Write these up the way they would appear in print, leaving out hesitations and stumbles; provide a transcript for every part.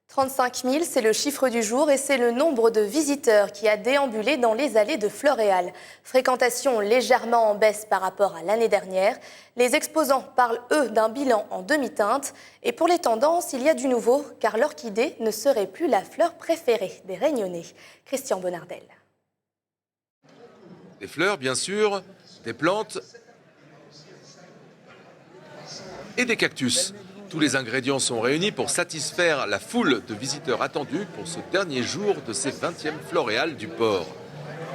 35 000, c'est le chiffre du jour et c'est le nombre de visiteurs qui a déambulé dans les allées de Floréal. Fréquentation légèrement en baisse par rapport à l'année dernière. Les exposants parlent, eux, d'un bilan en demi-teinte. Et pour les tendances, il y a du nouveau, car l'orchidée ne serait plus la fleur préférée des Réunionnais. Christian Bonnardel. Des fleurs, bien sûr, des plantes et des cactus. Tous les ingrédients sont réunis pour satisfaire la foule de visiteurs attendus pour ce dernier jour de ces 20e Floréal du port.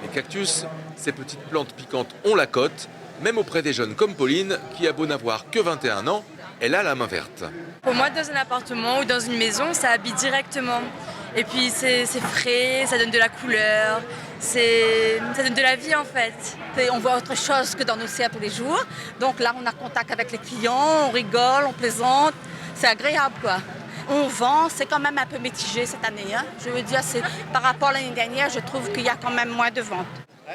Les cactus, ces petites plantes piquantes, ont la cote, même auprès des jeunes comme Pauline, qui a beau n'avoir que 21 ans, elle a la main verte. Pour moi, dans un appartement ou dans une maison, ça habite directement. Et puis c'est frais, ça donne de la couleur, ça donne de la vie en fait. On voit autre chose que dans nos serres tous les jours. Donc là, on a contact avec les clients, on rigole, on plaisante. C'est agréable quoi. On vend, c'est quand même un peu mitigé cette année. Je veux dire, par rapport à l'année dernière, je trouve qu'il y a quand même moins de ventes.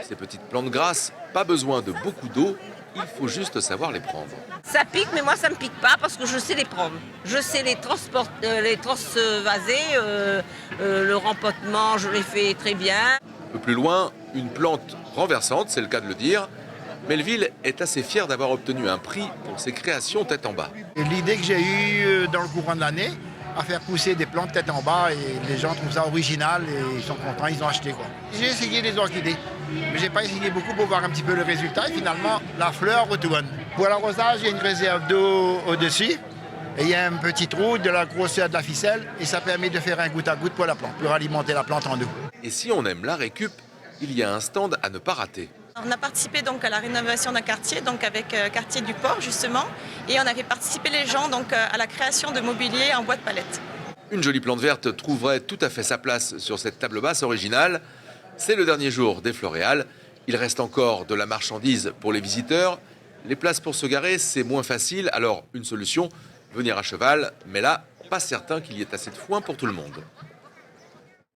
Ces petites plantes grasses, pas besoin de beaucoup d'eau, il faut juste savoir les prendre. Ça pique, mais moi ça me pique pas parce que je sais les prendre. Je sais les transvaser, le rempotement, je les fais très bien. Un peu plus loin, une plante renversante, c'est le cas de le dire. Melville est assez fière d'avoir obtenu un prix pour ses créations tête en bas. L'idée que j'ai eue dans le courant de l'année, à faire pousser des plantes tête en bas et les gens trouvent ça original et ils sont contents, ils ont acheté quoi. J'ai essayé les orchidées, mais j'ai pas essayé beaucoup pour voir un petit peu le résultat et finalement la fleur retourne. Pour l'arrosage, il y a une réserve d'eau au-dessus et il y a un petit trou de la grosseur de la ficelle et ça permet de faire un goutte à goutte pour la plante, pour alimenter la plante en eau. Et si on aime la récup, il y a un stand à ne pas rater. On a participé donc à la rénovation d'un quartier, donc avec quartier du port justement, et on avait participé les gens donc à la création de mobilier en bois de palette. Une jolie plante verte trouverait tout à fait sa place sur cette table basse originale. C'est le dernier jour des Floréal. Il reste encore de la marchandise pour les visiteurs. Les places pour se garer, c'est moins facile. Alors, une solution, venir à cheval. Mais là, pas certain qu'il y ait assez de foin pour tout le monde.